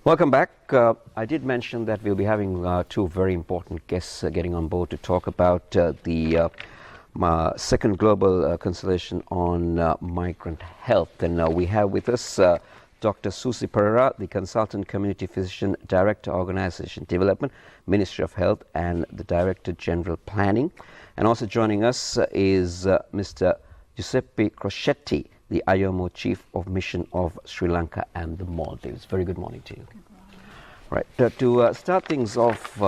Welcome back. I did mention that we'll be having two very important guests getting on board to talk about the second global consultation on migrant health. And we have with us Dr. Susie Perera, the Consultant Community Physician, Director Organization Development, Ministry of Health, and the Director General Planning. And also joining us is Mr. Giuseppe Crocetti, the IOM Chief of Mission of Sri Lanka and the Maldives. Very good morning to you. Right. To start things off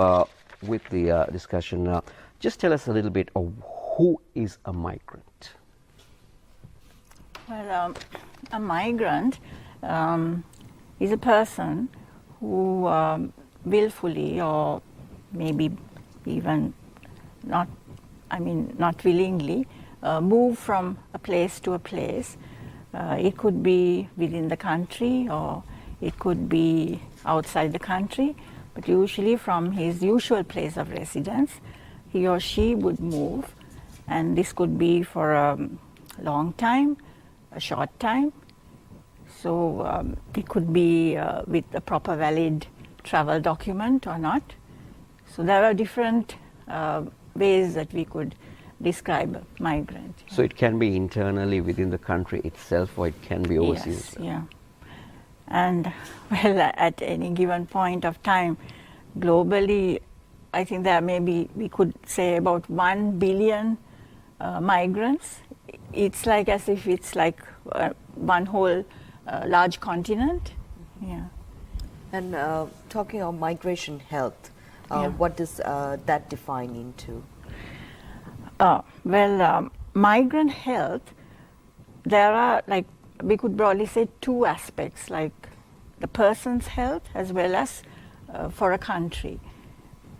with the discussion, just tell us a little bit of who is a migrant. Well, a migrant is a person who willfully or maybe even not willingly move from a place to a place. It could be within the country or it could be outside the country, but usually from his usual place of residence, he or she would move, and this could be for a long time, a short time. So it could be with a proper valid travel document or not. So there are different ways that we could describe a migrant. So it can be internally within the country itself, or it can be overseas. Yes, yeah. And well, at any given point of time, globally, I think there may be, we could say about 1 billion migrants. It's like as if it's like one whole large continent. Yeah. And talking of migration health, what does that define into? Migrant health, there are, like, we could broadly say two aspects, like the person's health as well as for a country.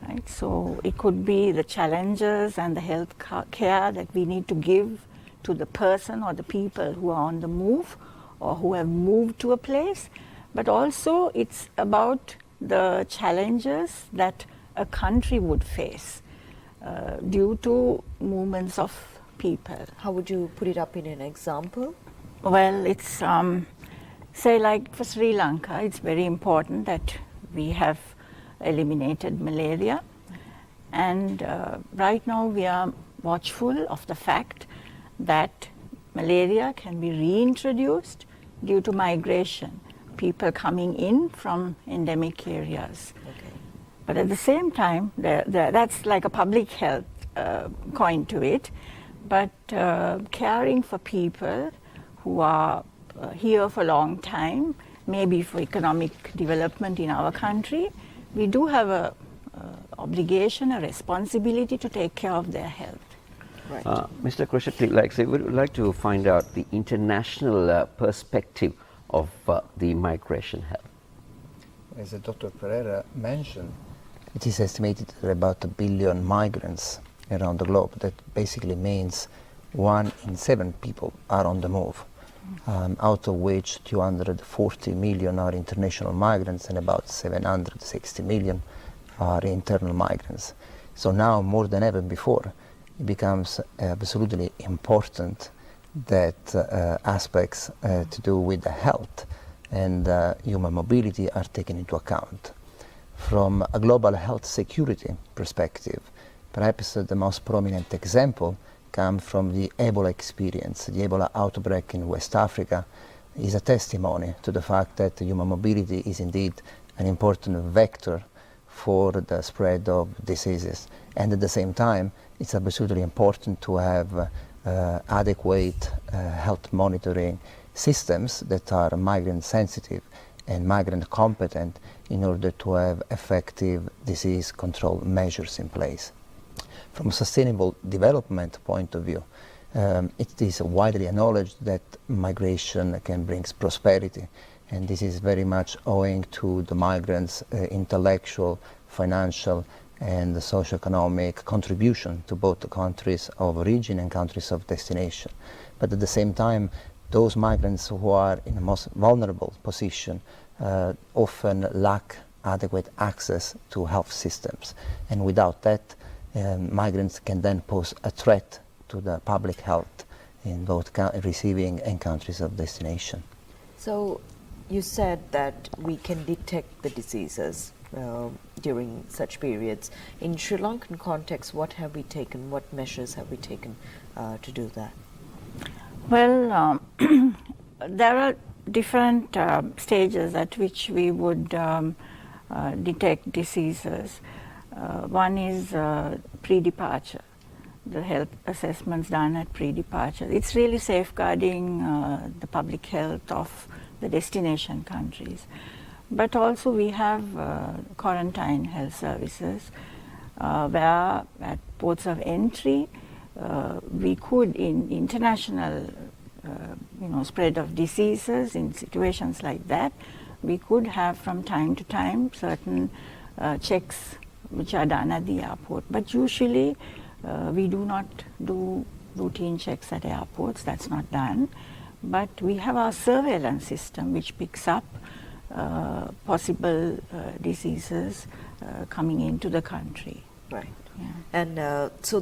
Right? So it could be the challenges and the health care that we need to give to the person or the people who are on the move or who have moved to a place, but also it's about the challenges that a country would face due to movements of people. How would you put it up in an example? Well, it's, say like for Sri Lanka, it's very important that we have eliminated malaria. And right now we are watchful of the fact that malaria can be reintroduced due to migration, people coming in from endemic areas. Okay. But at the same time, that's like a public health coin to it. But caring for people who are here for a long time, maybe for economic development in our country, we do have a obligation, a responsibility to take care of their health. Right. Mr. Crocetti, we would like to find out the international perspective of the migration health. As Dr. Perera mentioned, it is estimated that about 1 billion migrants around the globe. That basically means 1 in 7 people are on the move, out of which 240 million are international migrants and about 760 million are internal migrants. So now more than ever before, it becomes absolutely important that aspects to do with the health and human mobility are taken into account. From a global health security perspective, perhaps the most prominent example comes from the Ebola experience. The Ebola outbreak in West Africa is a testimony to the fact that human mobility is indeed an important vector for the spread of diseases. And at the same time, it's absolutely important to have adequate health monitoring systems that are migrant sensitive and migrant competent in order to have effective disease control measures in place. From a sustainable development point of view, it is widely acknowledged that migration can bring prosperity, and this is very much owing to the migrants' intellectual, financial and socio-economic contribution to both the countries of origin and countries of destination. But at the same time, those migrants who are in the most vulnerable position often lack adequate access to health systems, and without that, migrants can then pose a threat to the public health in both receiving and countries of destination. So You said that we can detect the diseases during such periods. In Sri Lankan context, what have we taken? What measures have we taken to do that? Well, there are different stages at which we would detect diseases. One is pre-departure, the health assessments done at pre-departure. It's really safeguarding the public health of the destination countries. But also we have quarantine health services where at ports of entry we could, in international spread of diseases, in situations like that, we could have from time to time certain checks which are done at the airport. But usually we do not do routine checks at airports, that's not done. But we have our surveillance system which picks up possible diseases coming into the country. Right. Yeah. And so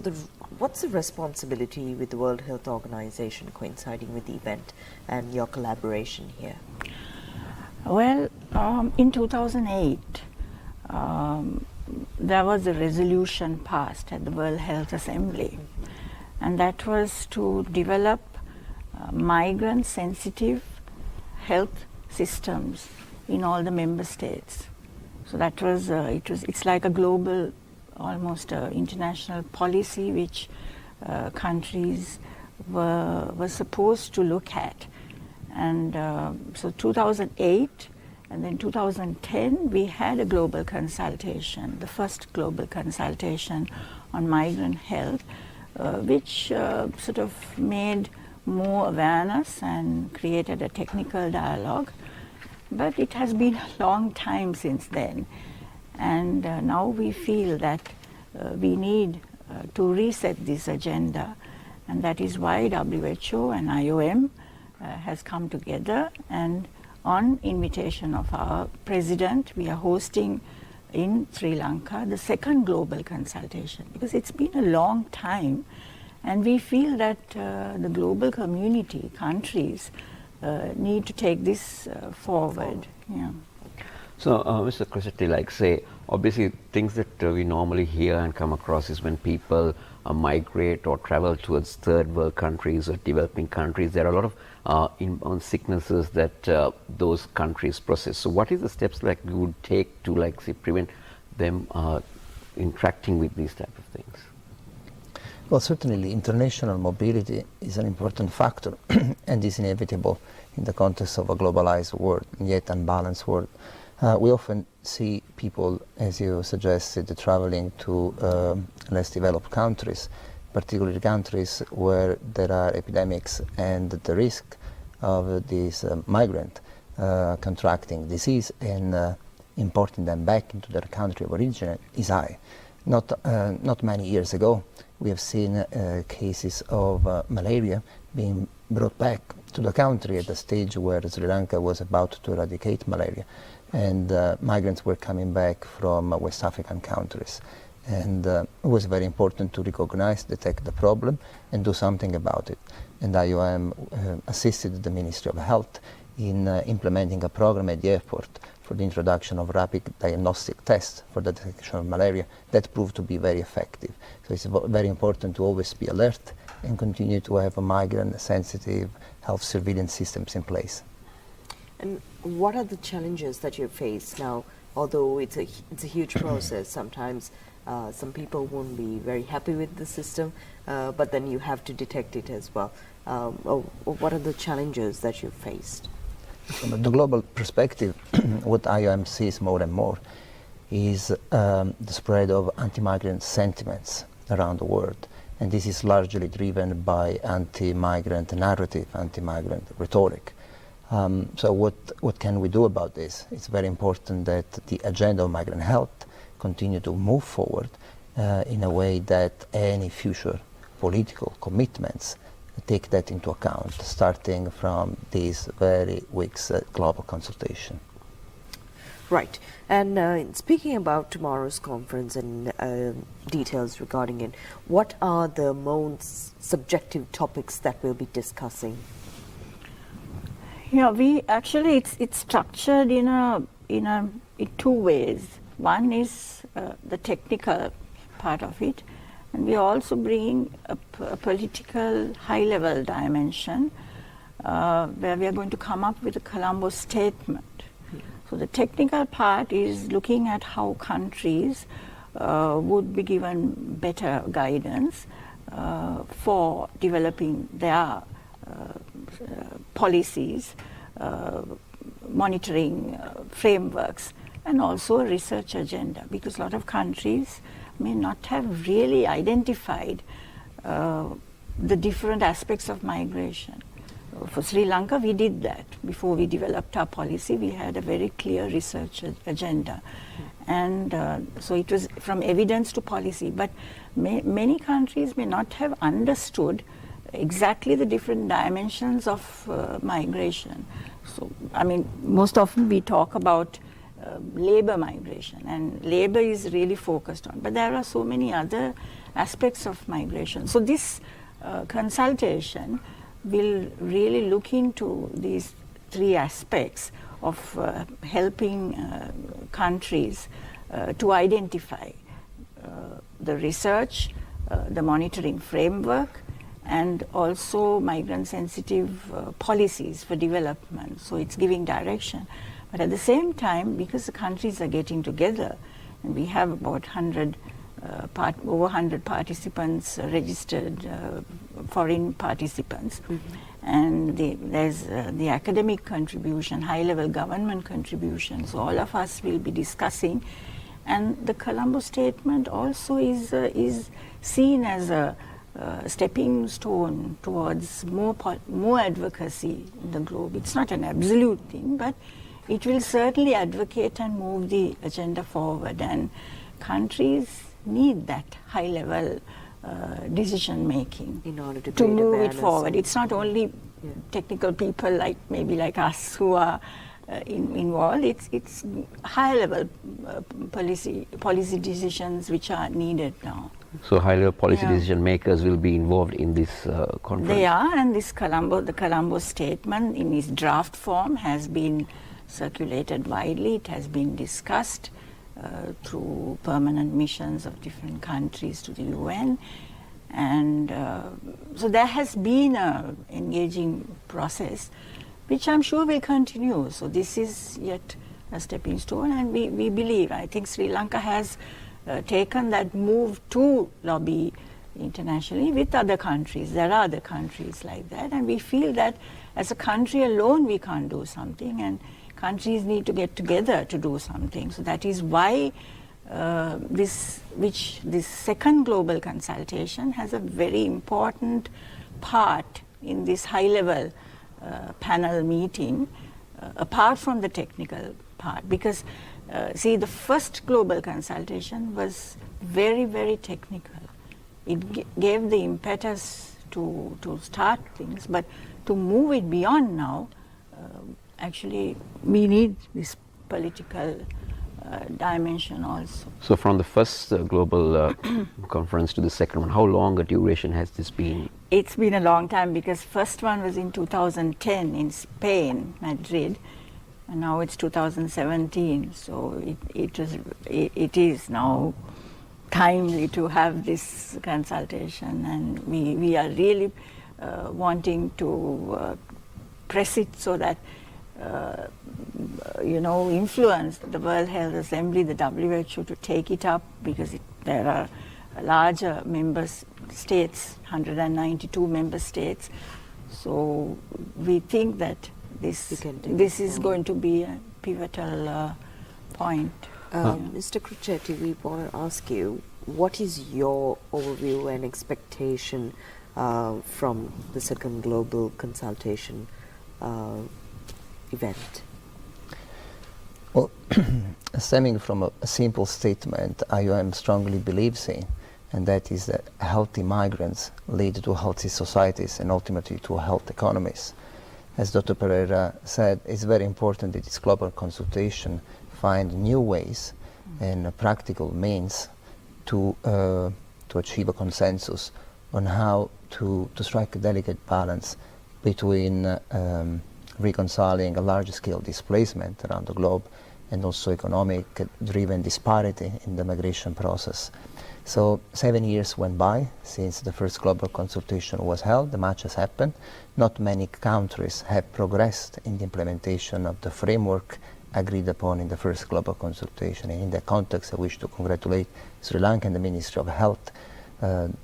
what's the responsibility with the World Health Organization coinciding with the event and your collaboration here? Well, in 2008, there was a resolution passed at the World Health Assembly, and that was to develop migrant-sensitive health systems in all the member states. So that was it's like a global, almost international policy which countries were supposed to look at. And so 2008 and then 2010 we had a global consultation, the first global consultation on migrant health, which sort of made more awareness and created a technical dialogue. But it has been a long time since then, and now we feel that we need to reset this agenda, and that is why WHO and IOM has come together, and on invitation of our president, we are hosting in Sri Lanka the second global consultation, because it's been a long time, and we feel that the global community, countries, need to take this forward. Yeah. So, Mr. Crocetti, like say, obviously things that we normally hear and come across is when people migrate or travel towards third world countries or developing countries, there are a lot of inbound sicknesses that those countries process. So what is the steps like you would take to, like say, prevent them interacting with these type of things? Well, certainly international mobility is an important factor and is inevitable in the context of a globalized world, yet unbalanced world. We often see people, as you suggested, traveling to less developed countries, particularly countries where there are epidemics and the risk of these migrant contracting disease and importing them back into their country of origin is high. Not many years ago, we have seen cases of malaria being brought back to the country at a stage where Sri Lanka was about to eradicate malaria, and migrants were coming back from West African countries. And it was very important to recognize, detect the problem, and do something about it. And IOM assisted the Ministry of Health in implementing a program at the airport for the introduction of rapid diagnostic tests for the detection of malaria that proved to be very effective. So it's very important to always be alert and continue to have a migrant-sensitive health surveillance systems in place. And what are the challenges that you face now? Although it's a huge process, sometimes some people won't be very happy with the system, but then you have to detect it as well. What are the challenges that you've faced? From the global perspective, what IOM sees more and more is the spread of anti-migrant sentiments around the world. And this is largely driven by anti-migrant narrative, anti-migrant rhetoric. So what can we do about this? It's very important that the agenda of migrant health continue to move forward in a way that any future political commitments take that into account, starting from this very week's global consultation. Right. And speaking about tomorrow's conference and details regarding it, what are the most subjective topics that we'll be discussing? Yeah, we actually it's structured in two ways. One is the technical part of it, and we also bring a political high-level dimension where we are going to come up with a Colombo statement. So the technical part is looking at how countries would be given better guidance for developing their policies, monitoring frameworks, and also a research agenda, because a lot of countries may not have really identified the different aspects of migration. For Sri Lanka, we did that. Before we developed our policy, we had a very clear research agenda. And so it was from evidence to policy. But many countries may not have understood exactly the different dimensions of migration. So, I mean, most often we talk about labor migration, and labor is really focused on. But there are so many other aspects of migration. So this consultation will really look into these three aspects of helping countries to identify the research, the monitoring framework, and also migrant-sensitive policies for development. So it's giving direction. But at the same time, because the countries are getting together, and we have about over 100 participants, registered foreign participants, and there's the academic contribution, high-level government contribution. So all of us will be discussing, and the Colombo statement also is seen as a stepping stone towards more advocacy in the globe. It's not an absolute thing, but it will certainly advocate and move the agenda forward, and countries need that high-level decision making in order to move it forward. It's not only technical people like us who are involved. It's high-level policy decisions which are needed now. So high-level policy decision makers will be involved in this conference. They are, and the Colombo statement in its draft form has been circulated widely. It has been discussed through permanent missions of different countries to the UN, and so there has been an engaging process, which I'm sure will continue. So this is yet a stepping stone, and we believe, I think Sri Lanka has taken that move to lobby internationally with other countries. There are other countries like that, and we feel that as a country alone we can't do something, and countries need to get together to do something. So that is why this second global consultation has a very important part in this high-level panel meeting, apart from the technical part. Because, see, the first global consultation was very, very technical. It gave the impetus to start things, but to move it beyond now, actually, we need this political dimension also. So from the first global conference to the second one, how long a duration has this been? It's been a long time, because first one was in 2010 in Spain, Madrid, and now it's 2017. So it is now timely to have this consultation, and we are really wanting to press it so that influence the World Health Assembly, the WHO, to take it up, because there are larger member states, 192 member states. So we think that this is going to be a pivotal point. Mr. Crocetti, we want to ask you, what is your overview and expectation from the second global consultation event? Well, stemming from a simple statement IOM strongly believes in, and that is that healthy migrants lead to healthy societies and ultimately to healthy economies. As Dr. Perera said, it's very important that this global consultation find new ways and practical means to achieve a consensus on how to strike a delicate balance between reconciling a large-scale displacement around the globe and also economic-driven disparity in the migration process. So 7 years went by since the first global consultation was held. Much has happened. Not many countries have progressed in the implementation of the framework agreed upon in the first global consultation. And in that context, I wish to congratulate Sri Lanka and the Ministry of Health.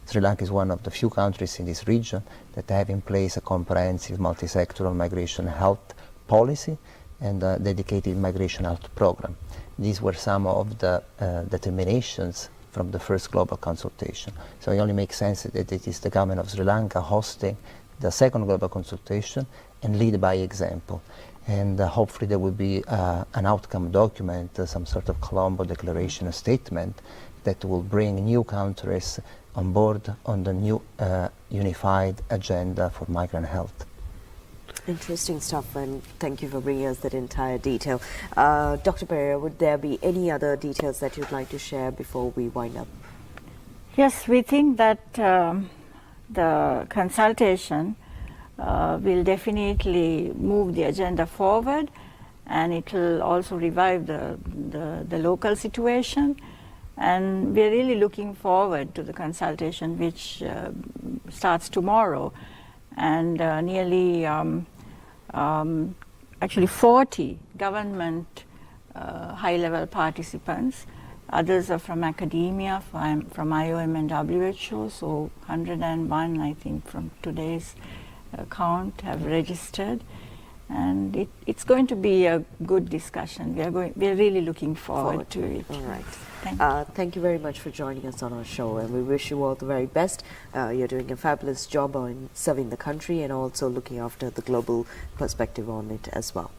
Sri Lanka is one of the few countries in this region that have in place a comprehensive multi-sectoral migration health policy and a dedicated migration health program. These were some of the determinations from the first global consultation. So it only makes sense that it is the government of Sri Lanka hosting the second global consultation and lead by example. And hopefully there will be an outcome document, some sort of Colombo declaration, a statement that will bring new countries on board on the new unified agenda for migrant health. Interesting stuff, and thank you for bringing us that entire detail. Dr. Perera, would there be any other details that you'd like to share before we wind up? Yes, we think that the consultation will definitely move the agenda forward, and it will also revive the local situation. And we're really looking forward to the consultation, which starts tomorrow. And nearly actually 40 government high-level participants. Others are from academia, from IOM and WHO, so 101, I think, from today's count have registered. And it's going to be a good discussion. We're really looking forward to it. All right. Thank you very much for joining us on our show, and we wish you all the very best. You're doing a fabulous job on serving the country and also looking after the global perspective on it as well.